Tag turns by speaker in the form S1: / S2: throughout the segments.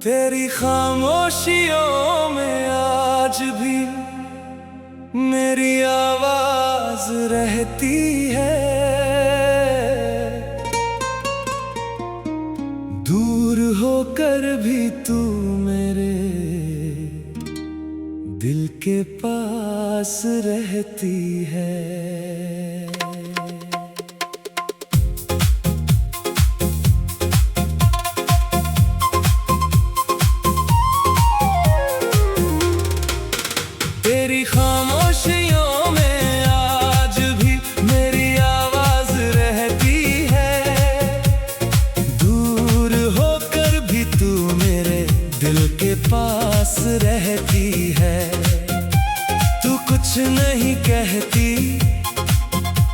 S1: तेरी खामोशियों में आज भी मेरी आवाज रहती है। दूर होकर भी तू मेरे दिल के पास रहती है। तेरी खामोशियों में आज भी मेरी आवाज रहती है। दूर होकर भी तू मेरे दिल के पास रहती है। तू कुछ नहीं कहती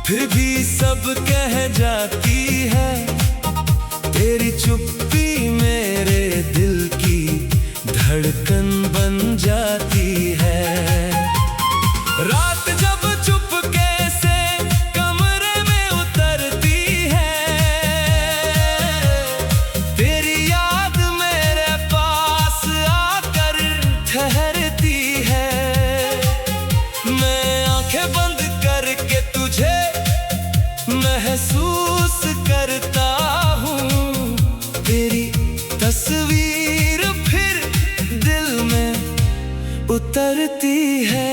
S1: फिर भी सब कह जाती है। तेरी चुप्पी मेरे दिल की धड़कन बन जाती है। रात जब चुपके से कमरे में उतरती है, तेरी याद मेरे पास आकर ठहरती है। मैं आंखें बंद करके तुझे महसूस करता हूँ। तेरी तस्वीर फिर दिल में उतरती है।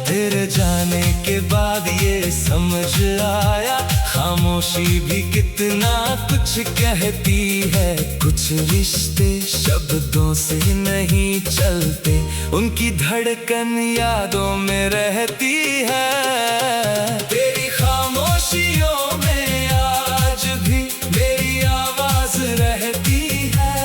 S1: तेरे जाने के बाद ये समझ आया, खामोशी भी कितना कुछ कहती है। कुछ रिश्ते शब्दों से नहीं चलते, उनकी धड़कन यादों में रहती है। तेरी खामोशियों में आज भी मेरी आवाज रहती है।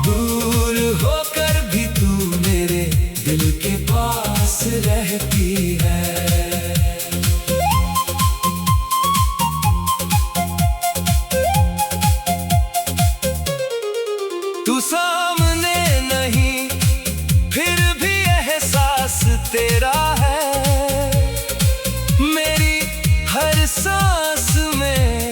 S1: दूर होकर भी तू मेरे दिल के पास रहती है। तू सामने नहीं फिर भी एहसास तेरा है। मेरी हर सांस में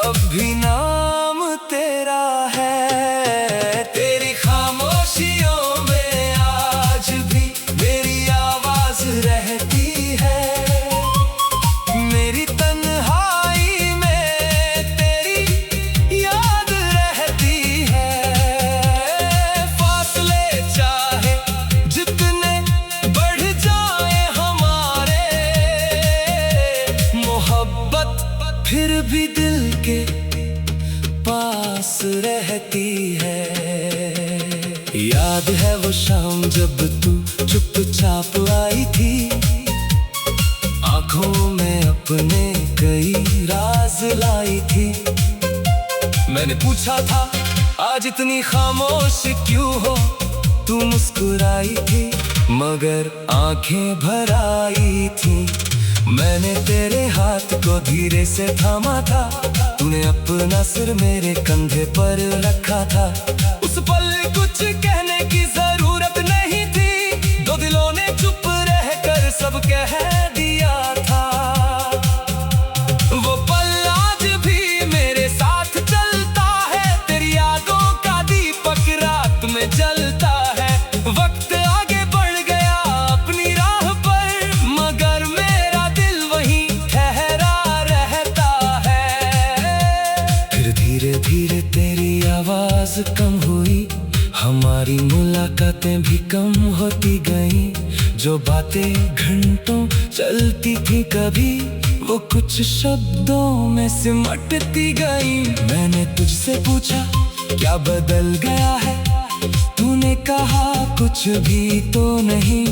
S1: अब भी नाम तेरा है। तेरी खामोशियों में आज भी मेरी आवाज रहती है। मेरी तन्हाई में तेरी याद रहती है। फासले चाहे जितने बढ़ जाए हमारे, मोहब्बत फिर भी दिल के पास रहती है। याद है वो शाम जब तू चुपचाप आई थी, आंखों में अपने कई राज लाई थी। मैंने पूछा था आज इतनी खामोश क्यों हो, तू मुस्कुराई थी मगर आंखें भर आई थी। मैंने तेरे हाथ को धीरे से थामा था, तूने अपना सिर मेरे कंधे पर रखा था। उस पल कुछ कहने की जरूरत नहीं थी, दो दिलों ने चुप रहकर सब कह दिया था। वो पल आज भी मेरे साथ चलता है, तेरी यादों का दीपक रात में जलता है। वक्त आगे बढ़ गया अपनी राह पर, मगर मेरा दिल वहीं ठहरा रहता है। फिर धीरे धीरे तेरी आवाज कम हुई, हमारी मुलाकातें भी कम होती गईं। जो बातें घंटों चलती थी कभी, वो कुछ शब्दों में सिमटती गईं। मैंने तुझसे पूछा क्या बदल गया है, तूने कहा कुछ भी तो नहीं।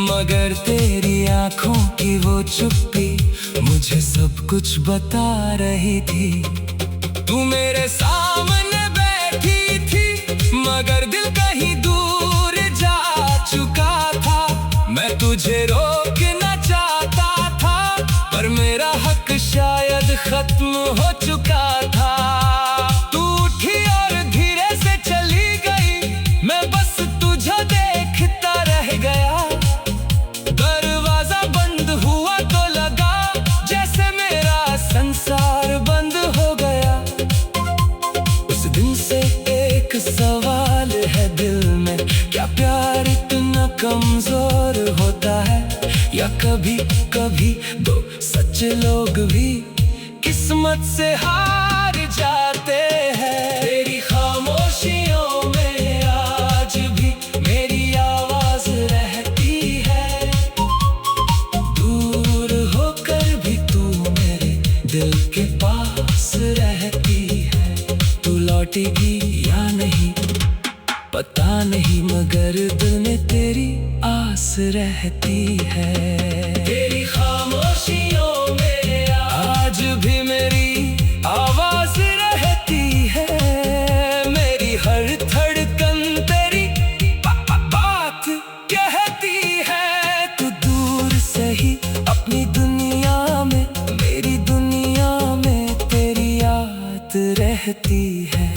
S1: मगर तेरी आंखों की वो चुप्पी मुझे सब कुछ बता रही थी। तू मेरे सामने बैठी थी मगर दिल कहीं दूर जा चुका था। मैं तुझे रोकना चाहता था पर मेरा हक शायद खत्म हो चुका था। तू उठी और धीरे से चली गई, मैं बस तुझे देखता रह गया। दरवाजा बंद हुआ तो लगा जैसे मेरा संसार बंद हो गया। उस दिन से कमजोर होता है, या कभी कभी दो सच्चे लोग भी किस्मत से हार जाते हैं। तेरी खामोशियों में आज भी मेरी आवाज रहती है, दूर होकर भी तू मेरे दिल के पास रहती है। तू लौटेगी या नहीं पता नहीं, मगर दिल में तेरी आस रहती है। तेरी खामोशियों में आज भी मेरी आवाज रहती है, मेरी हर धड़कन तेरी बात कहती है। तू दूर से ही अपनी दुनिया में, मेरी दुनिया में तेरी याद रहती है।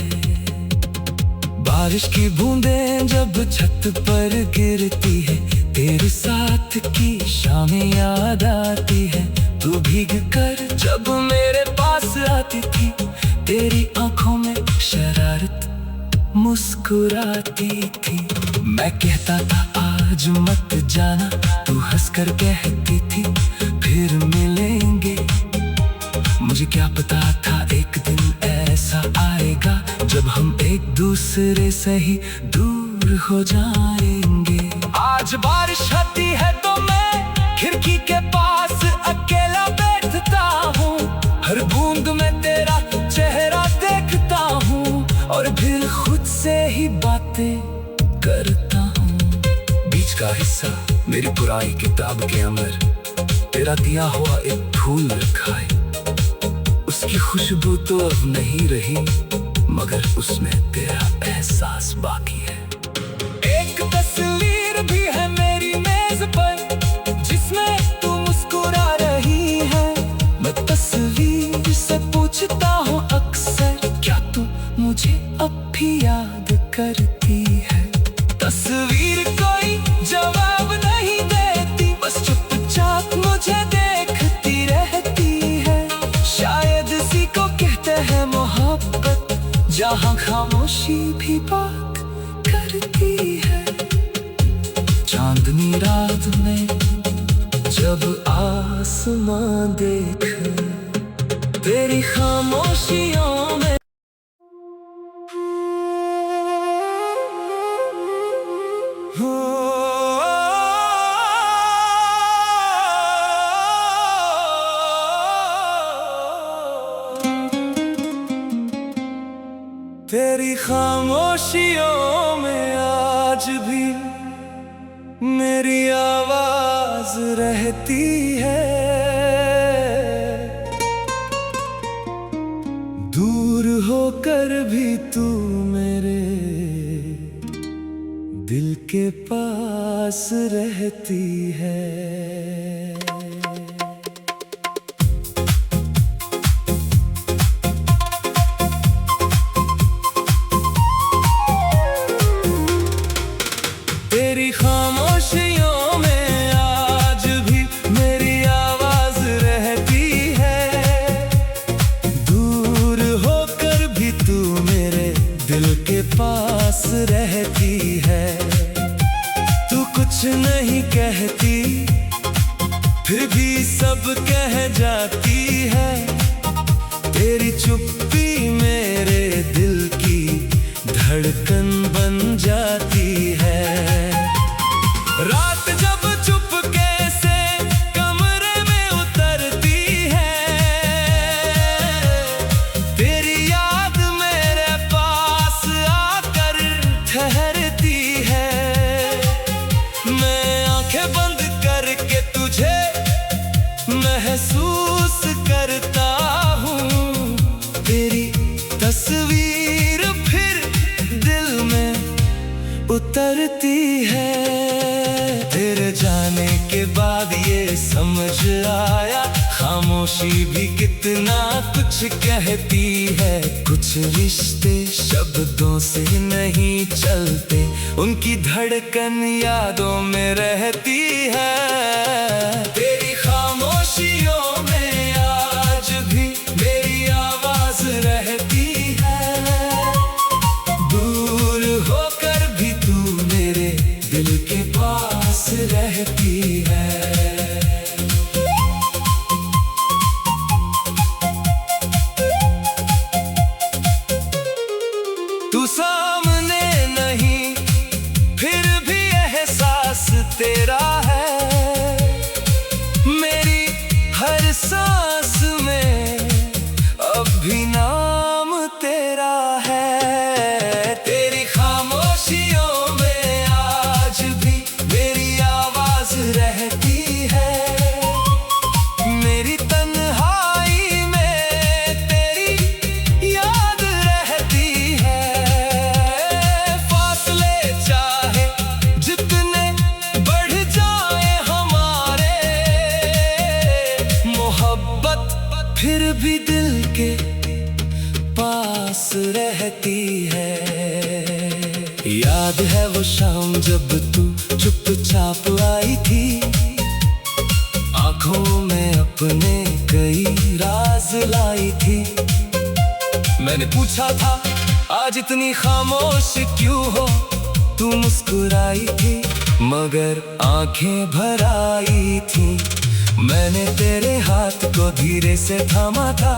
S1: बारिश की बूंदें जब छत पर गिरती है, तेरे साथ की शामें याद आती है। तू भीग कर जब मेरे पास आती थी, तेरी आंखों में शरारत मुस्कुराती थी। मैं कहता था आज मत जाना, तू हंसकर कहती थी फिर मिलेंगे। मुझे क्या पता था एक दिन ऐसा आएगा, जब हम एक दूसरे से ही दूर हो जाएंगे। आज बारिश आती है तो मैं खिड़की के पास अकेला बैठता हूँ, हर बूंद में तेरा चेहरा देखता हूँ, और फिर खुद से ही बातें करता हूँ। बीच का हिस्सा मेरी पुरानी किताब के अंदर तेरा दिया हुआ एक फूल रखा है। उसकी खुशबू तो अब नहीं रही, मगर उसमें तेरा एहसास बाकी है। एक तस्वीर भी है मेरी मेज पर, जिसमें तू मुस्कुरा रही है। मैं तस्वीर से पूछता हूँ अक्सर, क्या तू मुझे अब भी याद करती है? तस्वीर कोई जवाब नहीं देती, बस चुपचाप मुझे देखती रहती है। शायद इसी को कहते हैं मोहब्बत, जहाँ खामोशी भी बात करती है। चांदनी रात में जब आसमां देख तेरी खामोशियों में, तेरी खामोशियों में आज भी मेरी आवाज रहती है। दूर होकर भी तू मेरे दिल के पास रहती है। तेरी खामोशियों में आज भी मेरी आवाज रहती है, दूर होकर भी तू मेरे दिल के पास रहती है। तू कुछ नहीं कहती, फिर भी सब कह जाती है। तेरी चुप्पी मेरे दिल की धड़कन बन जाती है। रात जब चुपके से कमरे में उतरती है, तेरी याद मेरे पास आकर ठहरती है। मैं आंखें बंद करके तुझे महसूस करता हूँ, तेरी तस्वीर फिर दिल में उतरती है। तेरे जाने के बाद ये समझ आया, खामोशी भी कितना कुछ कहती है। कुछ रिश्ते शब्दों से नहीं चलते, उनकी धड़कन यादों में रहती है। तेरी खामोशियों में आज भी मेरी आवाज रहती है, दूर होकर भी तू मेरे दिल के पास तू सामने नहीं फिर भी एहसास तेरा है। मेरी हर सांस में अब भी नाम तेरा है। तेरी खामोशियों में आज भी मेरी आवाज रहती है। मेरी तन्हाई में तेरी याद रहती है। फासले चाहे जितने बढ़ जाए हमारे, मोहब्बत फिर भी दिल के पास रहती है। याद है वो शाम जब तू चुपचाप आई थी, आंखों में अपने कई राज लाई थी। मैंने पूछा था आज इतनी खामोश क्यों हो, तू मुस्कुराई थी मगर आंखें भर आई थी। मैंने तेरे हाथ को धीरे से थामा था,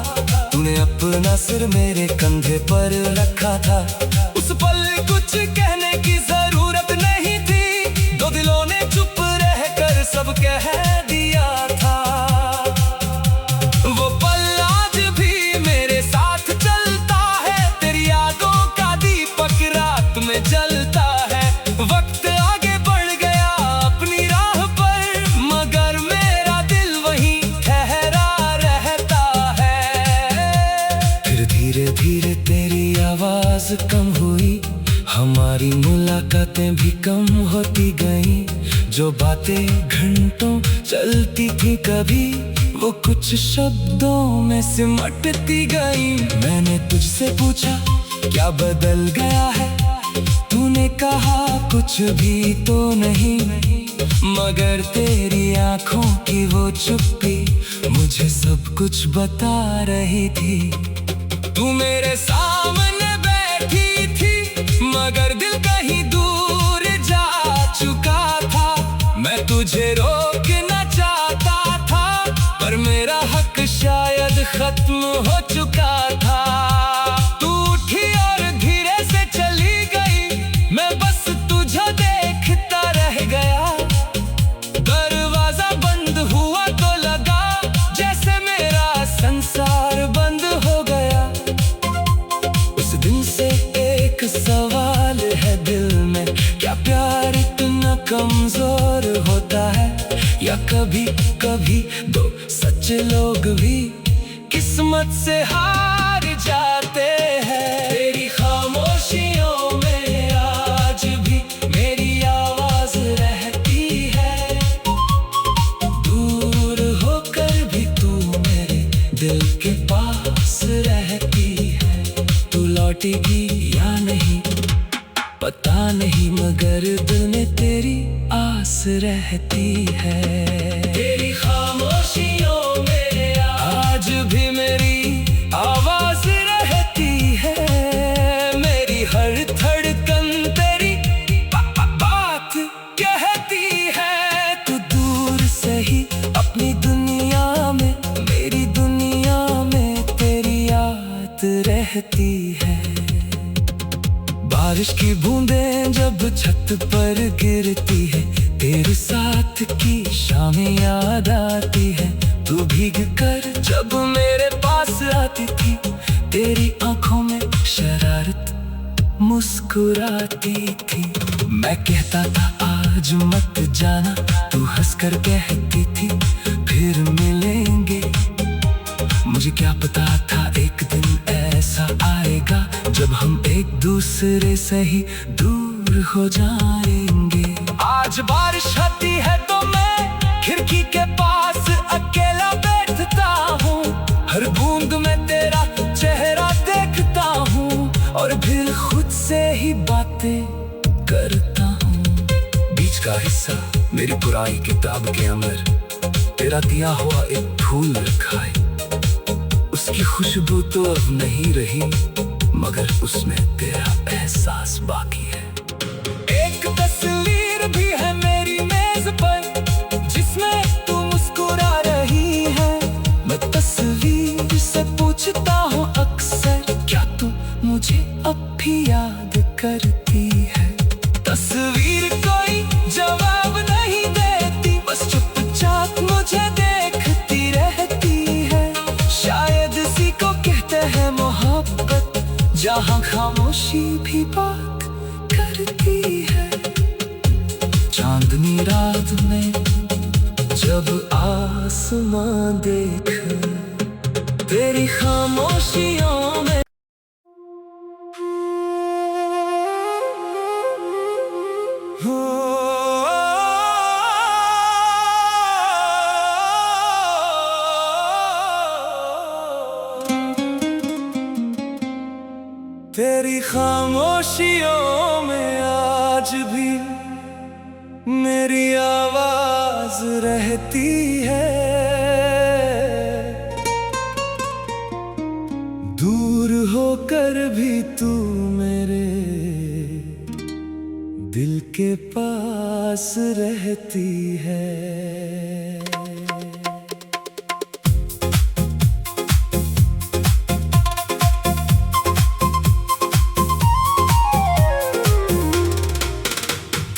S1: तूने अपना सिर मेरे कंधे पर रखा था। उस पल कुछ कहने की जरूरत नहीं थी, दो दिलों ने चुप रहकर सब कह दिया था। वो पल आज भी मेरे साथ चलता है, तेरी यादों का दीपक रात में जलता है। वक्त आगे बढ़ गया अपनी राह पर, मगर मेरा दिल वहीं ठहरा रहता है। फिर धीरे धीरे तेरी आवाज कम हुई, हमारी मुलाकातें भी कम होती गईं। जो बातें घंटों चलती थी कभी, वो कुछ शब्दों में सिमटती गई। मैंने तुझसे पूछा क्या बदल गया है, तूने कहा कुछ भी तो नहीं, मगर तेरी आंखों की वो चुप्पी मुझे सब कुछ बता रही थी। तू मेरे सामने बैठी थी मगर दिल कहीं दूर जा चुका था। मैं तुझे रोकना चाहता था पर मेरा हक शायद खत्म हो चुका था। तू उठी और धीरे से चली गई, मैं बस तुझे देखता रह गया। दरवाजा बंद हुआ तो लगा जैसे मेरा संसार बंद हो गया। उस दिन से एक सवाल है दिल में, क्या प्यार इतना कमजोर होता है, या कभी कभी दो सच्चे लोग भी किस्मत से हार जाते हैं। तेरी खामोशियों में आज भी मेरी आवाज रहती है। दूर होकर भी तू मेरे दिल के पास रहती है। तू लौटेगी या नहीं पता नहीं, मगर दिल में तेरी आस रहती है। तेरी खामोशियों में आज भी मेरी आवाज रहती है। मेरी हर धड़कन तेरी बात कहती है। तू दूर से ही अपनी दुनिया में, मेरी दुनिया में तेरी याद रहती है। बारिश की बूंदें जब छत पर गिरती है, तेरे साथ की शामें याद आती है। तू भीग कर जब मेरे पास आती थी, तेरी आंखों में शरारत मुस्कुराती थी। मैं कहता था आज मत जाना, तू हंसकर कहती थी फिर मिलेंगे। मुझे क्या पता था एक दिन ऐसा आएगा जब हम एक दूसरे से ही दूर हो जाएंगे। आज बारिश आती है तो मैं खिड़की के पास अकेला बैठता हूँ। हर बूंद में तेरा चेहरा देखता हूँ और फिर खुद से ही बातें करता हूँ। बीच का हिस्सा मेरी पुरानी किताब के अंदर तेरा दिया हुआ एक फूल रखा है। उसकी खुशबू तो अब नहीं रही, मगर उसमें तेरा एहसास बाकी है। एक तस्वीर भी है मेरी मेज पर, जिसमें तू मुस्कुरा रही है। मैं तस्वीर से पूछता हूँ अक्सर, क्या तू मुझे अब भी याद करती है। तस्वीर कोई जवाब नहीं देती, बस चुपचाप मुझे देखती रहती है। शायद इसी को कहते हैं मोहब्बत, जहाँ खामोशी भी बात करती है। चांदनी रात में जब आसमां देख तेरी खामोशियों में तेरी खामोशियों में आज भी मेरी आवाज रहती है। दूर होकर भी तू मेरे दिल के पास रहती है।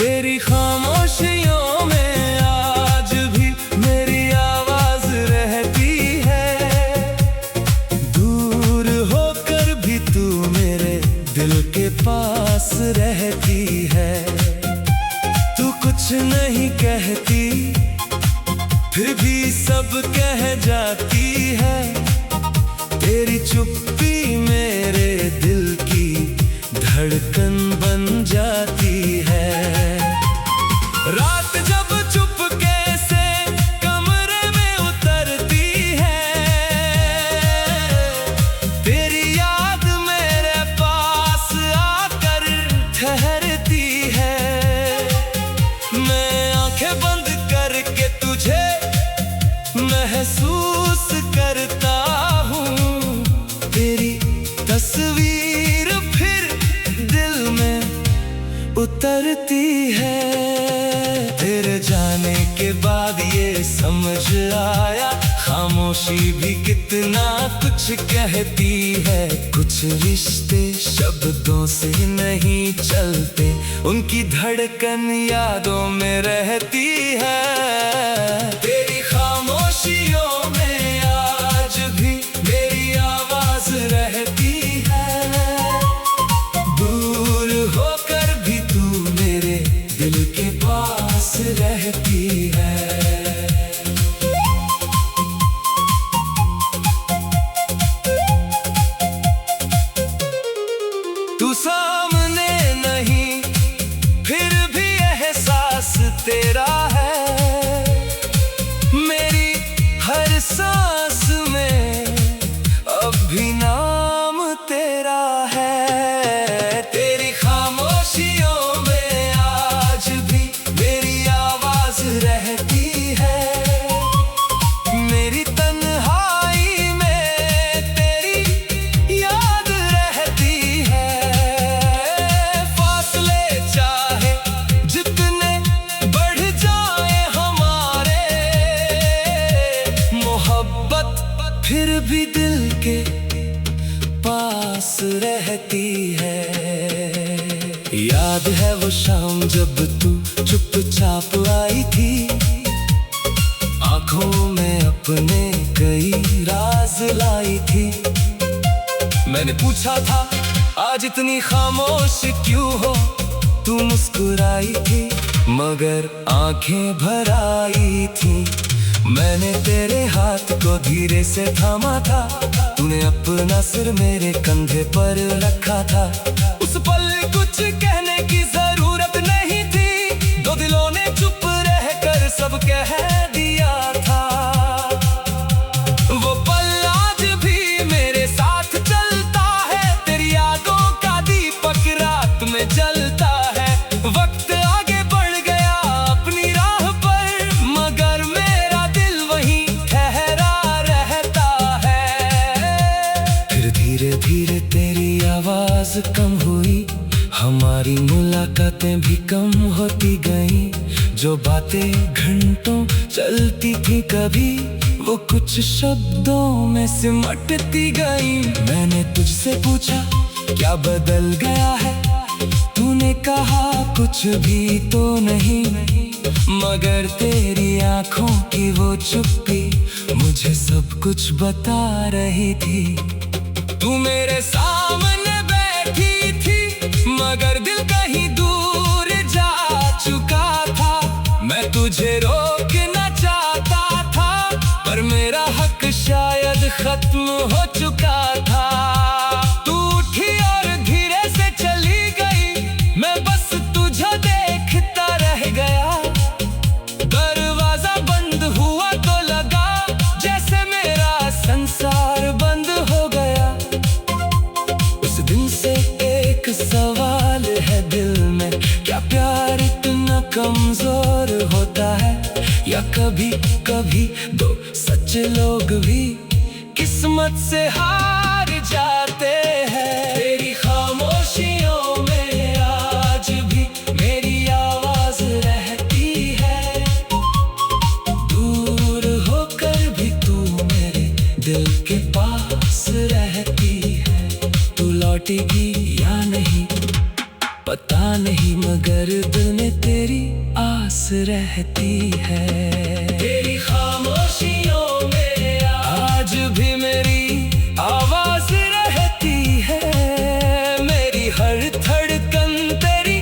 S1: तेरी खामोशियों में आज भी मेरी आवाज रहती है। दूर होकर भी तू मेरे दिल के पास रहती है। तू कुछ नहीं कहती, फिर भी सब कह जाती है। तेरी चुप्पी मेरे दिल की धड़कन बन जाती है। रात जब चुपके से कमरे में उतरती है, तेरी याद मेरे पास आकर ठहरती है। मैं आंखें बंद करके तुझे महसूस करता हूँ। तेरी तस्वीर फिर दिल में उतरती है। तेरे जाने के बाद ये समझ आया, खामोशी भी कितना कुछ कहती है। कुछ रिश्ते शब्दों से नहीं चलते, उनकी धड़कन यादों में रहती है। तेरी खामोशियों में आज भी मेरी आवाज रहती है। दूर होकर भी तू मेरे दिल के पास रहती है। तू सामने नहीं, फिर भी एहसास तेरा है। मेरी हर सांस में अब भी नाम तेरा है। तेरी खामोशियों में आज भी मेरी आवाज रहती है। मेरी तन्हाई में तेरी याद रहती है। फासले चाहे जितने बढ़ जाए हमारे, मोहब्बत फिर भी दिल के पास रहती है। याद है वो शाम जब तू चुपचाप आई थी, आंखों में अपने कई राज लाई थी। मैंने पूछा था आज इतनी खामोश क्यों हो, तू मुस्कुराई थी मगर आंखें भर आई थी। मैंने तेरे हाथ को धीरे से थामा था, तूने अपना सिर मेरे कंधे पर रखा था। उस पल कुछ कहने की जरूरत नहीं थी, दो दिलों ने चुप रहकर सब कह दिया था। वो पल आज भी मेरे साथ चलता है, तेरी यादों का दीपक रात में जलता है। वक्त आगे बढ़ गया अपनी राह पर, मगर मेरा दिल वहीं ठहरा रहता है। फिर धीरे धीरे तेरी आवाज कम हुई, हमारी मुलाकातें भी कम होती गईं। जो बातें घंटों चलती थी कभी, वो कुछ शब्दों में सिमटती गईं। मैंने तुझसे पूछा क्या बदल गया है? तूने कहा कुछ भी तो नहीं, मगर तेरी आंखों की वो चुप्पी मुझे सब कुछ बता रही थी। तू मेरे सामने बैठी थी, मगर दिल कहीं दूर जा चुका था। मैं तुझे रोकना चाहता था, पर मेरा हक शायद खत्म हो चुका था। तू उठी और धीरे से चली गई, मैं बस तुझे देखता रह गया। दरवाजा बंद हुआ तो लगा जैसे मेरा संसार बंद हो गया। उस दिन से एक सवाल है दिल में, क्या प्यार इतना कमजोर होता है? या कभी कभी दो सच्चे लोग भी किस्मत से हार जाते हैं। तेरी खामोशियों में आज भी मेरी आवाज रहती है। दूर होकर भी तू मेरे दिल के पास रहती है। तू लौटेगी या नहीं पता नहीं, मगर दिल में तेरी आस रहती है। तेरी खामोशियों में आज भी मेरी आवाज रहती है। मेरी हर धड़कन तेरी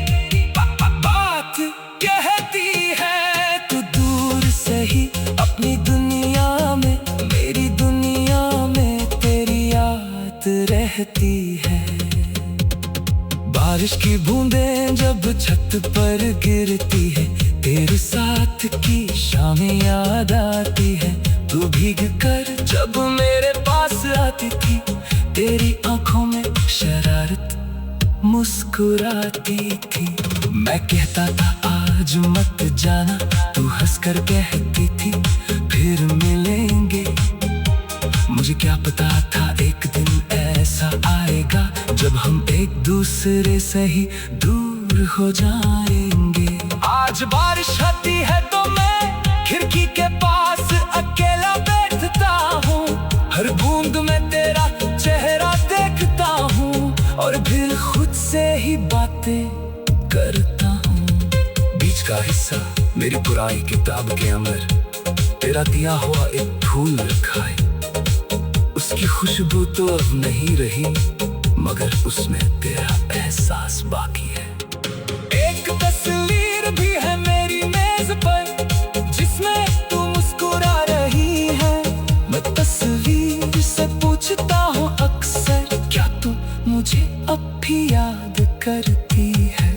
S1: बात कहती है। तू दूर से ही अपनी दुनिया में, मेरी दुनिया में तेरी याद रहती है। बारिश की बूंदें जब छत पर गिरती है, तेरे साथ की शामें याद आती है। तू भीग कर जब मेरे पास आती थी, तेरी आंखों में शरारत मुस्कुराती थी। मैं कहता था आज मत जाना, तू हंसकर कहती थी फिर मिलेंगे। मुझे क्या पता था एक दिन ऐसा आएगा, जब हम एक दूसरे से ही दूर हो जाएंगे। आज बारिश आती है तो मैं खिड़की के पास अकेला बैठता हूँ। हर बूंद में तेरा चेहरा देखता हूँ, और फिर खुद से ही बातें करता हूँ। बीच का हिस्सा मेरी पुरानी किताब के अंदर तेरा दिया हुआ एक फूल रखा है। उसकी खुशबू तो अब नहीं रही, मगर उसमें तेरा एहसास बाकी है। एक तस्वीर भी है मेरी मेज पर, जिसमें तू मुस्कुरा रही है। मैं तस्वीर से पूछता हूँ अक्सर, क्या तू मुझे अब भी याद करती है?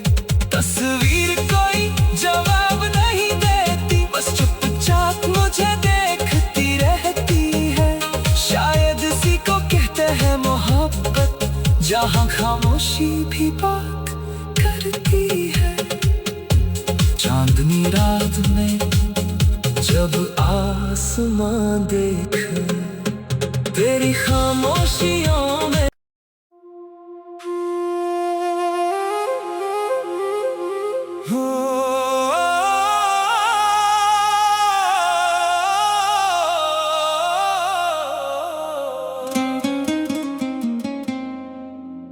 S1: तस्वीर कोई जवाब नहीं देती, बस चुपचाप मुझे देखती रहती है। शायद इसी को कहते हैं मोहब्बत, जहाँ खामोशी भी बात करती है। चांदनी रात में जब आसमां देख तेरी खामोशियों में,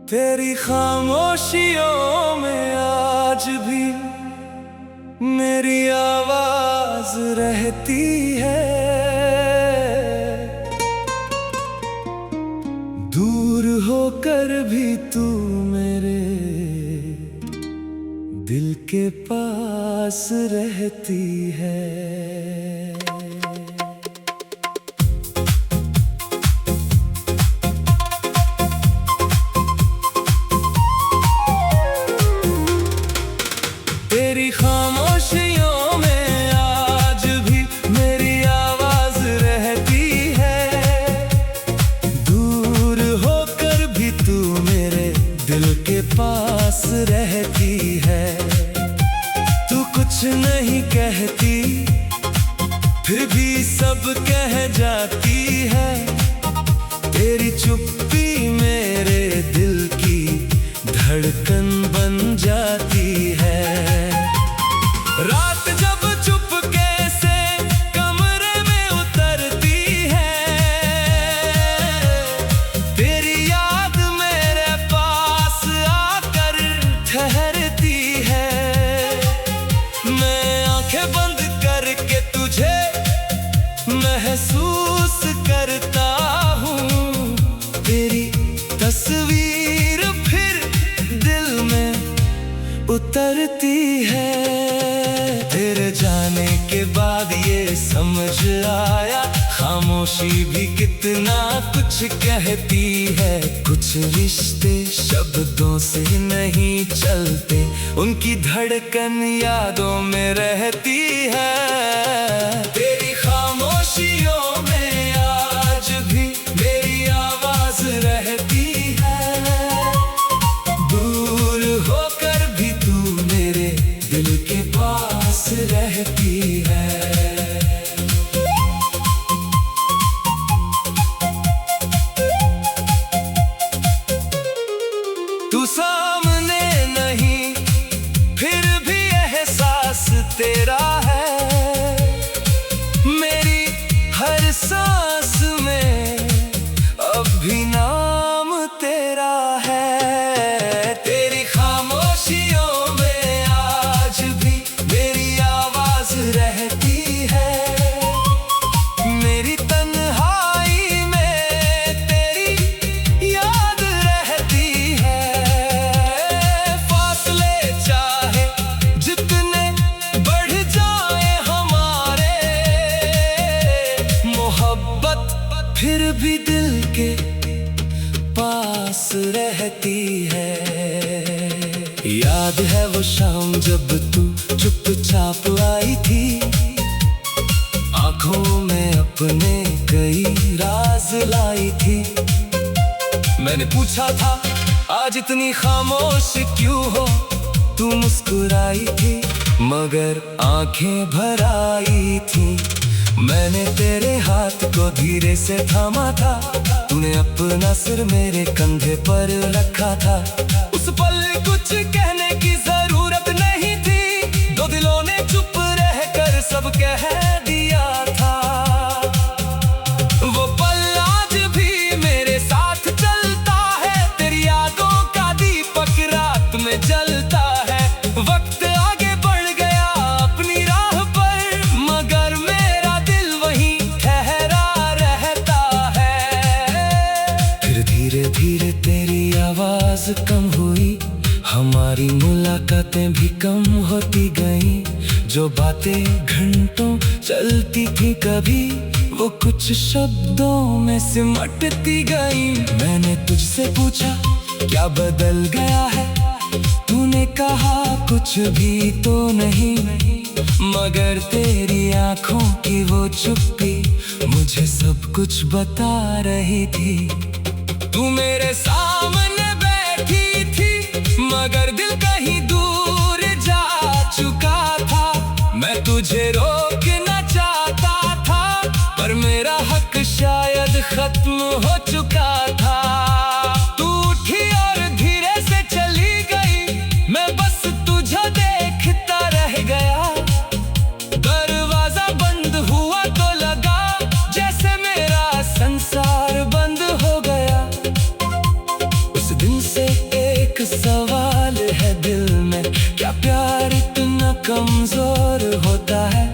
S1: तेरी खामोशियों में आज भी मेरी आवाज रहती है। दूर होकर भी तू मेरे दिल के पास रहती है। तेरी खामोशियों में आज भी मेरी आवाज रहती है। दूर होकर भी तू मेरे दिल के पास रहती है। तू कुछ नहीं कहती, फिर भी सब कह जाती है। तेरी चुप्पी मेरे दिल की धड़कन बन जाती है। रात जब चुपके से कमरे में उतरती है, तेरी याद मेरे पास उतरती है। तेरे जाने के बाद ये समझ आया, खामोशी भी कितना कुछ कहती है। कुछ रिश्ते शब्दों से नहीं चलते, उनकी धड़कन यादों में रहती है। तेरी खामोशियों में आज भी मेरी आवाज रहती है। दूर होकर भी तू मेरे दिल के पास रहती है। तू सामने नहीं, फिर भी एहसास तेरा है। मेरी हर सांस में अब भी नाम तेरा है। तेरी खामोशियों में आज भी मेरी आवाज रहती है। मेरी तन्हाई में तेरी याद रहती है। फासले चाहे जितने बढ़ जाए हमारे, मोहब्बत फिर भी दिल के पास रहती है। याद है वो शाम जब तू चुपचाप आई थी, आंखों में अपने कई राज लाई थी। मैंने पूछा था आज इतनी खामोश क्यों हो, तू मुस्कुराई थी मगर आंखें भर आई थी। मैंने तेरे हाथ को धीरे से थामा था, तूने अपना सिर मेरे कंधे पर रखा था। उस पल कुछ कहने की जरूरत नहीं थी, दो दिलों ने चुप रहकर सब कह दिया था। वो पल आज भी मेरे साथ चलता है, तेरी यादों का दीपक रात में जलता है। वक्त आगे बढ़ गया अपनी राह पर, मगर मेरा दिल वहीं ठहरा रहता है। फिर धीरे धीरे तेरी आवाज कम हुई, हमारी मुलाकातें भी कम होती गईं। जो बातें घंटों चलती थी कभी, वो कुछ शब्दों में सिमटती गईं। मैंने तुझसे पूछा क्या बदल गया है, तूने कहा कुछ भी तो नहीं। मगर तेरी आंखों की वो चुप्पी मुझे सब कुछ बता रही थी। तू मेरे सामने बैठी थी मगर दिल कहीं दूर जा चुका था। मैं तुझे रोकना चाहता था पर मेरा हक शायद खत्म हो चुका था। तू उठी और धीरे से चली गई, मैं बस तुझे देखता रह गया। दरवाजा बंद हुआ तो लगा जैसे मेरा संसार बंद हो गया। उस दिन से एक सवाल है दिल में, क्या प्यार इतना कमजोर होता है,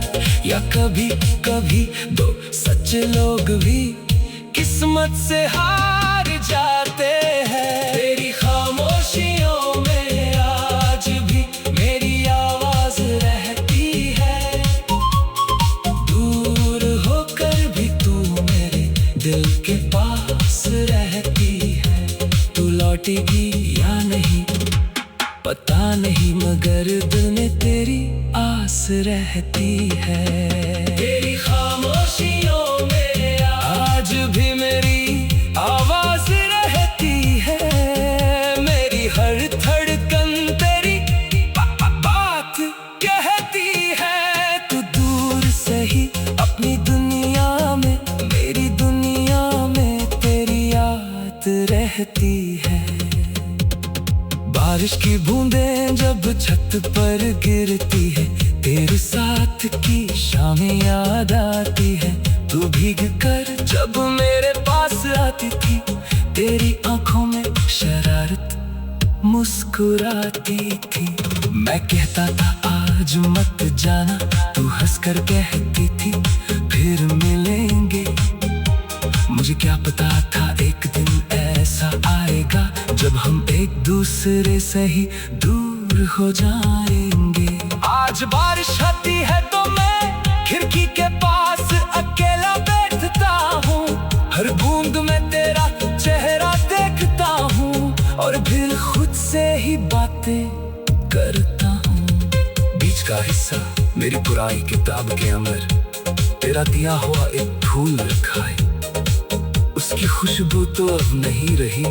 S1: या कभी कभी दो सच्चे लोग भी किस्मत से हार जाते हैं। तेरी खामोशियों में आज भी मेरी आवाज रहती है। दूर होकर भी तू मेरे दिल के पास रहती है। तू लौटेगी या नहीं पता नहीं, मगर दिल में तेरी आस रहती है। तेरी खामोशियों में आज भी मेरी आवाज रहती है। मेरी हर धड़कन तेरी बात कहती है। तू दूर से ही अपनी दुनिया में, मेरी दुनिया में तेरी याद रहती है। बारिश की बूंदें जब छत पर गिरती है, तेरे साथ की शामें याद आती है। तू भीग कर जब मेरे पास आती थी, तेरी आंखों में शरारत मुस्कुराती थी। मैं कहता था आज मत जाना, तू हंसकर कहती थी फिर मिलेंगे। मुझे क्या पता था एक दिन ऐसा आएगा जब हम एक दूसरे से ही दूर दूर हो जाएंगे। आज बारिश आती है तो मैं खिड़की के पास अकेला बैठता हूँ। हर बूंद में तेरा चेहरा देखता हूँ और फिर खुद से ही बातें करता हूँ। बीच का हिस्सा मेरी पुरानी किताब के अंदर तेरा दिया हुआ एक फूल रखा है। उसकी खुशबू तो अब नहीं रही,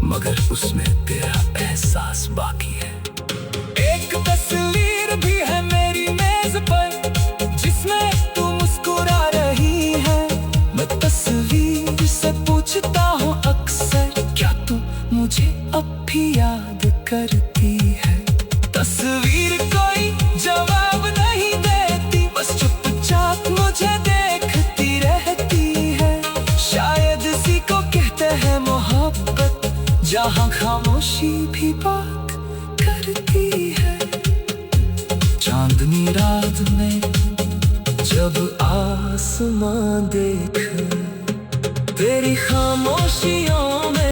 S1: मगर उसमें तेरा एहसास बाकी है। एक तस्वीर भी है मेरी मेज पर जिसमें तू मुस्कुरा रही है। मैं तस्वीर से पूछता हूँ अक्सर, क्या तू मुझे अब भी याद करती है? तस्वीर कोई जवाब नहीं देती, बस चुपचाप मुझे देखती रहती है। शायद इसी को कहते हैं मोहब्बत, जहाँ खामोशी भी बात करती है। चांदनी रात में जब आसमां देख तेरी खामोशियों में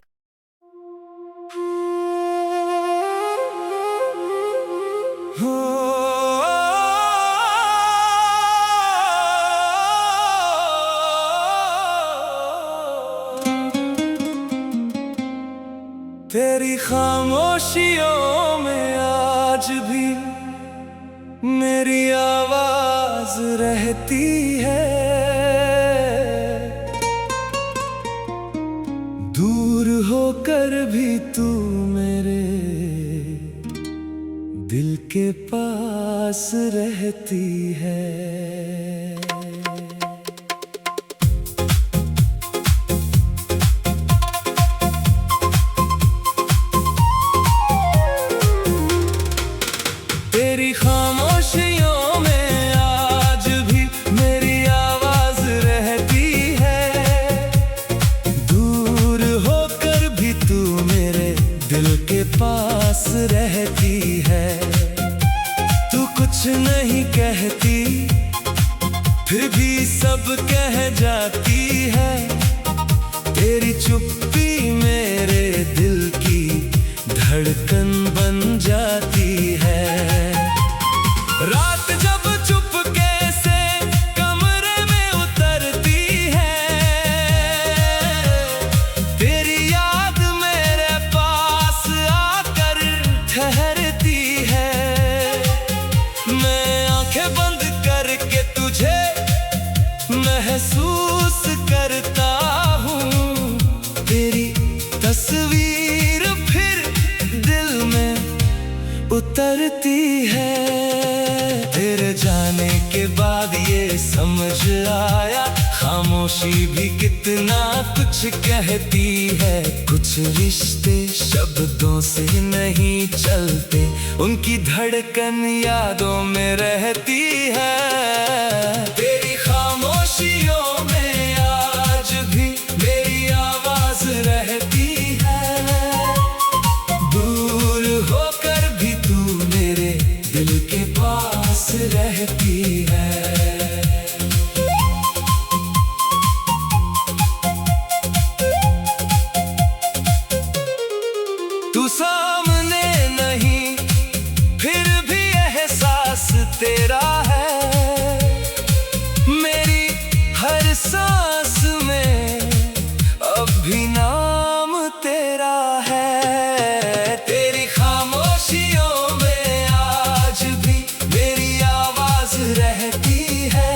S1: तेरी खामोशियों में आज भी मेरी आवाज रहती है। दूर होकर भी तू मेरे दिल के पास रहती है। तेरी खामोशियों में आज भी मेरी आवाज रहती है। दूर होकर भी तू मेरे दिल के पास रहती है। तू कुछ नहीं कहती, फिर भी सब कह जाती है। तेरी चुप्पी मेरे दिल की धड़कन बन जाती है। रात जब चुपके से कमरे में उतरती है, तेरी याद मेरे पास आकर ठहरती है। मैं आंखें बंद करके तुझे महसूस करता हूँ। तेरी तस्वीर फिर दिल में उतरती है। तेरे जाने के बाद ये समझ आया, खामोशी भी कितना कुछ कहती है। कुछ रिश्ते शब्दों से नहीं चलते, उनकी धड़कन यादों में रहती है। तेरी खामोशियों में आज भी मेरी आवाज रहती है। दूर होकर भी तू मेरे दिल के पास रहती है। तू सामने नहीं, फिर भी एहसास तेरा है। मेरी हर सांस में अब भी नाम तेरा है। तेरी खामोशियों में आज भी मेरी आवाज रहती है।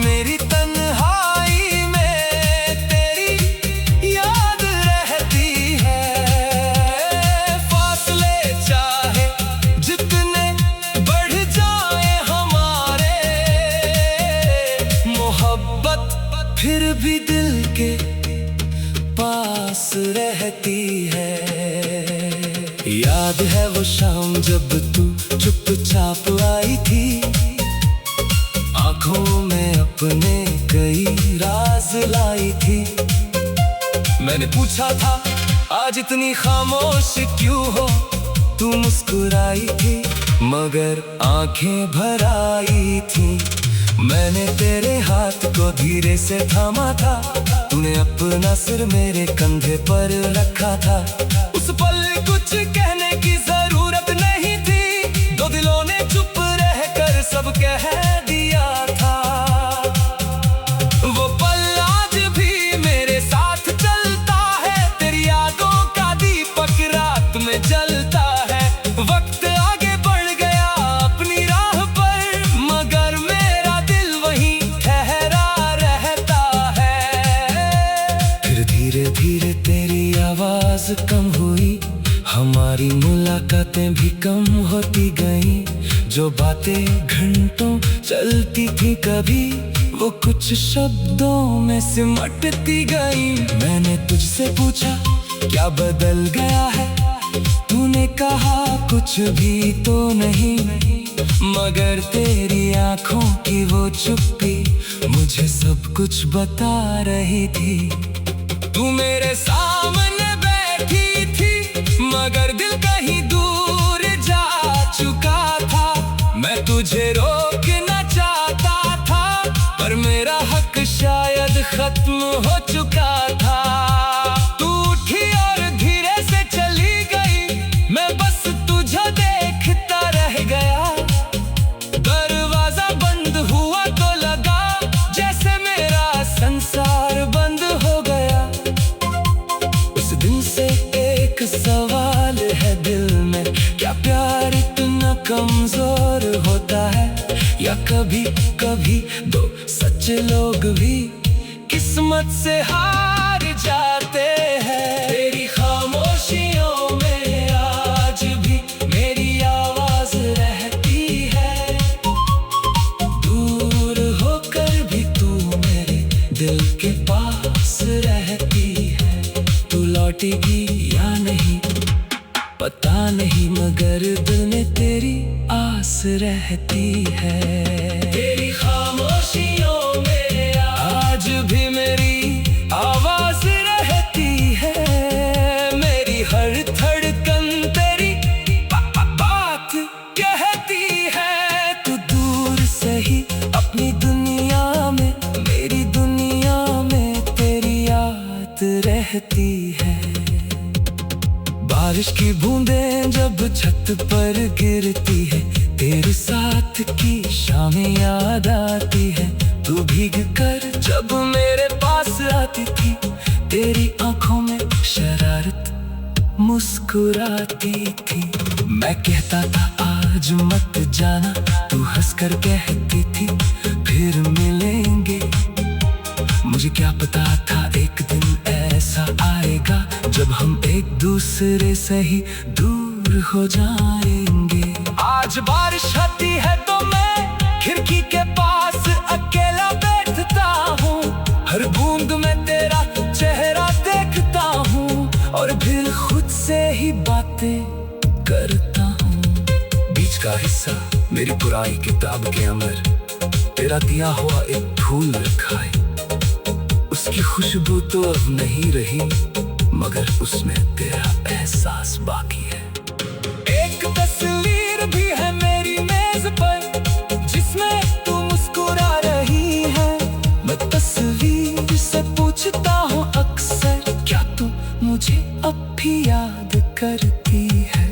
S1: मेरी तन्हाई में तेरी याद रहती है। फासले चाहे जितने बढ़ जाए हमारे, मोहब्बत फिर भी दिल के पास रहती है। याद है वो शाम जब तू चुपचाप आई थी, आंखों में अपने कई राज लाई थी। मैंने पूछा था आज इतनी खामोश क्यों हो, तू मुस्कुराई थी मगर आंखें भर आई थी। मैंने तेरे हाथ को धीरे से थामा था, तूने अपना सिर मेरे कंधे पर रखा था। उस पल कुछ कहने की जरूरत जलता है। वक्त आगे बढ़ गया अपनी राह पर, मगर मेरा दिल वहीं ठहरा रहता है। फिर धीरे धीरे तेरी आवाज कम हुई, हमारी मुलाकातें भी कम होती गईं। जो बातें घंटों चलती थी कभी, वो कुछ शब्दों में सिमटती गई। मैंने तुझसे पूछा क्या बदल गया है, तूने कहा कुछ भी तो नहीं, मगर तेरी आंखों की वो चुप्पी मुझे सब कुछ बता रही थी। तू मेरे सामने बैठी थी, मगर दिल कहीं दूर जा चुका था। मैं तुझे रोकना चाहता था, पर मेरा हक शायद खत्म हो चुका था। तू उठी और धीरे से चली गई, मैं बस तुझे देखता रह गया। दरवाजा बंद हुआ तो लगा जैसे मेरा संसार बंद हो गया। उस दिन से एक सवाल है दिल में, क्या प्यार इतना कमजोर होता है, या कभी कभी दो सच्चे लोग भी किस्मत से हार जाते हैं। तेरी खामोशियों में आज भी मेरी आवाज रहती है, दूर होकर भी तू मेरे दिल के पास रहती है। तू लौटेगी या नहीं पता नहीं, मगर दिल में तेरी आस रहती है। तेरी खामोशियों में आज भी मेरी आवाज रहती है। मेरी हर धड़कन तेरी बात कहती है। तू दूर से ही अपनी दुनिया में, मेरी दुनिया में तेरी याद रहती है। बारिश की बूंदें जब छत पर गिरती है, तेरे साथ की शामें याद आती है। तू भीग कर जब मेरे पास आती थी, तेरी आंखों में शरारत मुस्कुराती थी। मैं कहता था आज मत जाना, तू हंसकर कहती थी फिर मिलेंगे। मुझे क्या पता था एक दिन ऐसा आएगा, जब हम एक दूसरे से ही दूर हो जाएंगे। आज बारिश आती है तो मैं खिड़की के पास अकेला बैठता हूँ। हर बूंद में तेरा चेहरा देखता हूँ, और फिर खुद से ही बातें करता हूँ। बीच का हिस्सा मेरी पुरानी किताब के अंदर तेरा दिया हुआ एक फूल रखा है। उसकी खुशबू तो अब नहीं रही, मगर उसमें तेरा एहसास बाकी है। एक तस्वीर भी है मेरी मेज पर, जिसमें तू मुस्कुरा रही है। मैं तस्वीर से पूछता हूँ अक्सर, क्या तू मुझे अब भी याद करती है।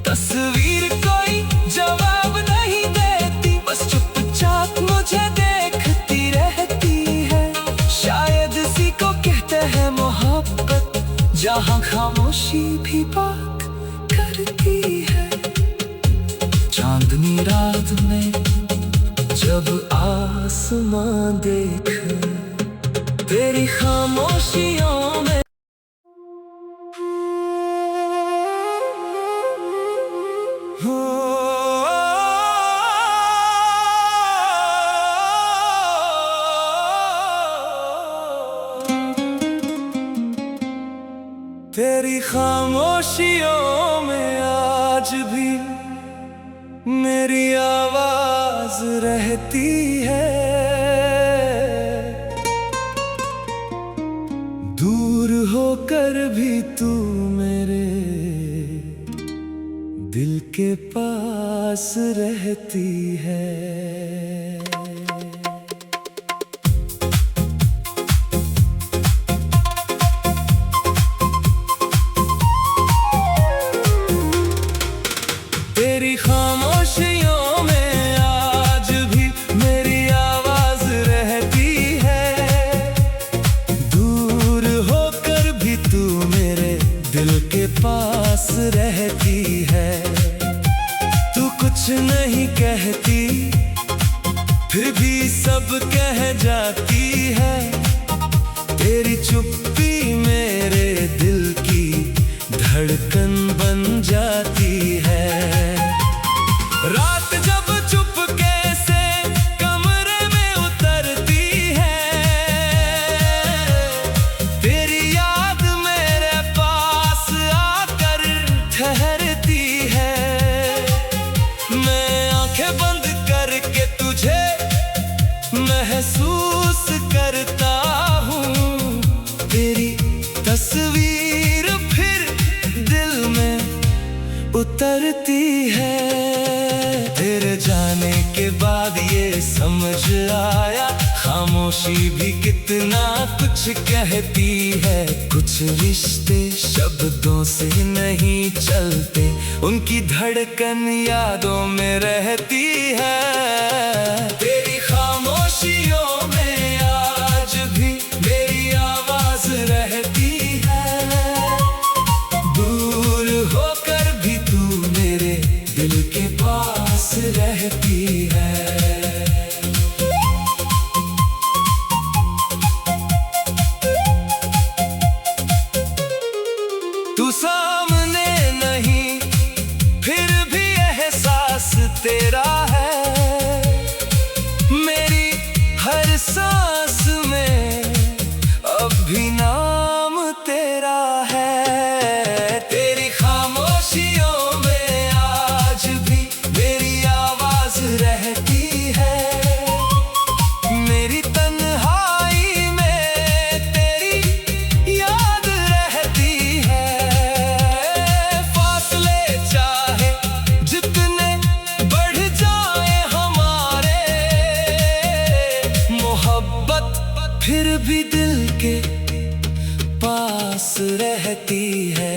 S1: तस्वीर कोई जवाब नहीं देती, बस चुपचाप मुझे देखती रहती है। शायद इसी को कहते हैं मोहब्बत, जहाँ खामोशी भी बात करती है। चांदनी रात में जब आसमां देख, तेरी खामोशियों में तेरी खामोशियों में आज भी मेरी आवाज रहती है। दूर होकर भी तू मेरे दिल के पास रहती है। तेरी खामोशियों में आज भी मेरी आवाज रहती है। दूर होकर भी तू मेरे दिल के पास रहती रहती है। तू कुछ नहीं कहती फिर भी सब कह जाती है। तेरी चुप्पी मेरे दिल की धड़कन बन जाती है। रात जब चुपके से कमरे में उतरती है, तेरी याद मेरे पास आकर ठहरती है। मैं आंखें बंद करके तुझे महसूस करता हूँ। तेरी तस्वीर फिर दिल में उतरती है। तेरे जाने के बाद ये समझ आया, खामोशी भी कितना कुछ कहती है। कुछ रिश्ते शब्दों से नहीं चलते, उनकी धड़कन यादों में रहती है। तेरी खामोशियों में आज भी मेरी आवाज रहती है। दूर होकर भी तू मेरे दिल के पास रहती है। तू सामने नहीं फिर भी एहसास तेरा है। मेरी हर सांस में अब भी नाम तेरा है। तेरी खामोशियों में आज भी मेरी आवाज रहती है। मेरी तन्हाई में तेरी याद रहती है। फासले चाहे जितने बढ़ जाए हमारे, मोहब्बत फिर भी दिल के पास रहती है।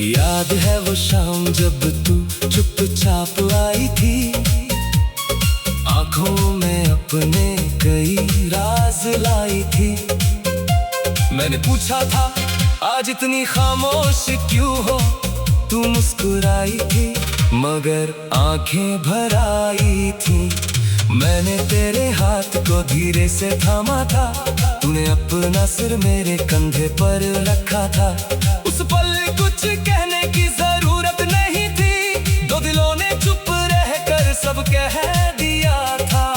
S1: याद है वो शाम जब तू चुपचाप आई थी, आंखों में अपने कई राज लाई थी। मैंने पूछा था आज इतनी खामोश क्यों हो, तू मुस्कुराई थी मगर आंखें भर आई थी। मैंने तेरे हाथ को धीरे से थामा था, तूने अपना सिर मेरे कंधे पर रखा था। उस पल कुछ कहने की जरूरत नहीं थी, दो दिलों ने चुप रहकर सब कह दिया था।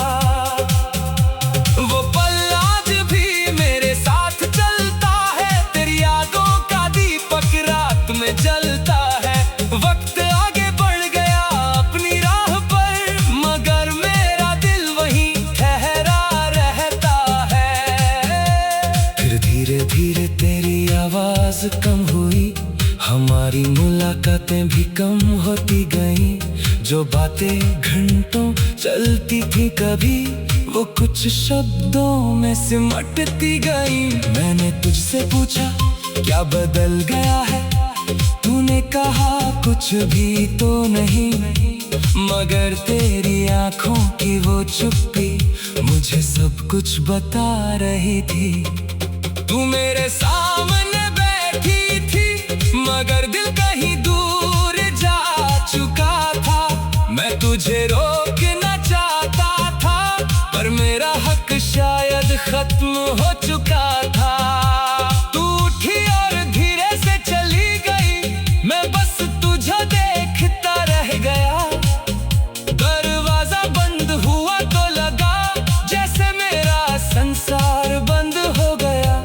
S1: वो पल आज भी मेरे साथ चलता है, तेरी यादों का दीपक रात में जलता है। वक्त आगे बढ़ गया अपनी राह पर, मगर मेरा दिल वहीं ठहरा रहता है। फिर धीरे धीरे तेरी आवाज कम हुई, हमारी मुलाकातें भी कम होती गईं। जो बातें घंटों चलती थी कभी, वो कुछ शब्दों में सिमटती गईं। मैंने तुझसे पूछा क्या बदल गया है, तूने कहा कुछ भी तो नहीं। मगर तेरी आंखों की वो चुप्पी मुझे सब कुछ बता रही थी। तू मेरे सामने बैठी थी मगर दिल कहीं दूर जा चुका था। मैं तुझे रोकना चाहता था पर मेरा हक शायद खत्म हो चुका था। तू उठी और धीरे से चली गई, मैं बस तुझे देखता रह गया। दरवाजा बंद हुआ तो लगा जैसे मेरा संसार बंद हो गया।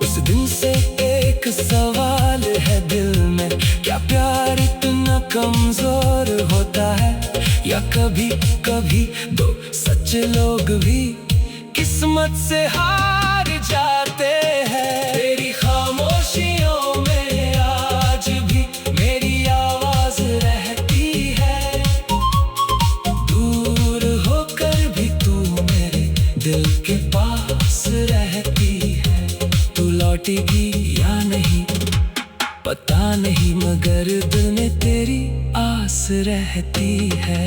S1: उस दिन से एक सवाल है दिल में, क्या प्यार इतना कमजोर होता है, या कभी कभी दो सच्चे लोग भी किस्मत से हार जाते हैं। तेरी खामोशियों में आज भी मेरी आवाज रहती है। दूर होकर भी तू मेरे दिल के पास रहती है। तू लौटेगी या नहीं पता नहीं, मगर दिल में तेरी आस रहती है।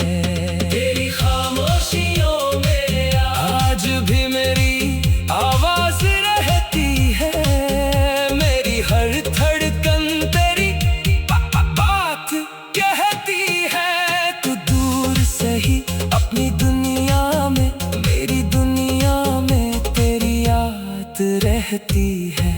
S1: तेरी खामोशियों में आज भी मेरी आवाज रहती है। मेरी हर धड़कन तेरी रहती है।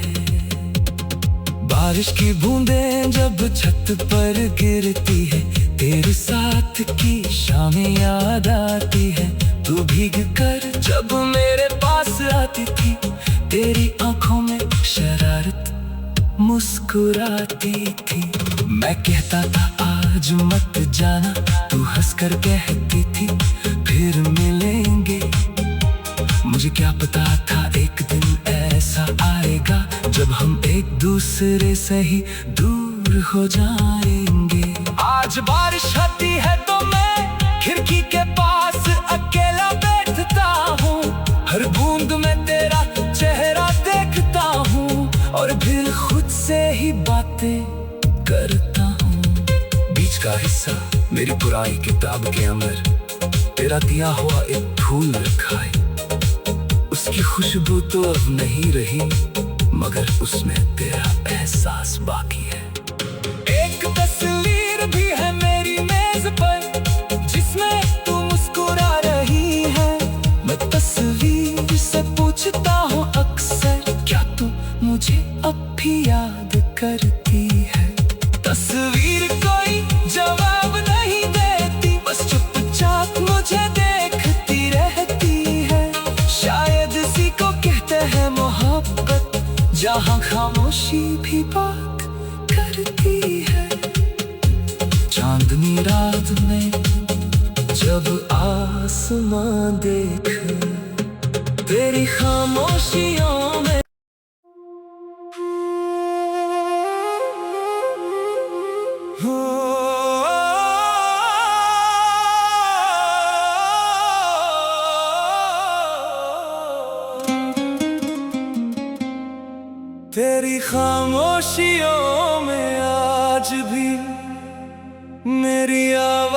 S1: बारिश की बूंदें जब छत पर गिरती है, तेरे साथ की शामें याद आती है। तू भीग कर जब मेरे पास आती थी, तेरी आंखों में शरारत मुस्कुराती थी। मैं कहता था आज मत जाना, तू हंसकर कहती थी फिर मिलेंगे। मुझे क्या पता था एक दिन ऐसा आएगा, जब हम एक दूसरे से ही दूर हो जाएंगे। आज बारिश आती है तो मैं खिड़की के पास अकेला बैठता हूँ। हर बूंद में तेरा चेहरा देखता हूँ, और फिर खुद से ही बातें करता हूँ। बीच का हिस्सा मेरी पुरानी किताब के अंदर तेरा दिया हुआ एक फूल रखा है। उसकी खुशबू तो अब नहीं रही, मगर उसमें तेरा एहसास बाकी है। एक तस्वीर भी है मेरी मेज पर, जिसमें तू मुस्कुरा रही है। मैं तस्वीर से पूछता हूँ अक्सर, क्या तू मुझे अब भी याद करती है? तस्वीर कोई जवाब नहीं देती, बस चुपचाप मुझे देखती रहती है। शायद इसी को कहते हैं मोहब्बत, जहाँ खामोशी भी बात करती है। चांदनी रात में जब आसमां देख, तेरी खामोशियों में तेरी खामोशियों में आज भी मेरी आवाज़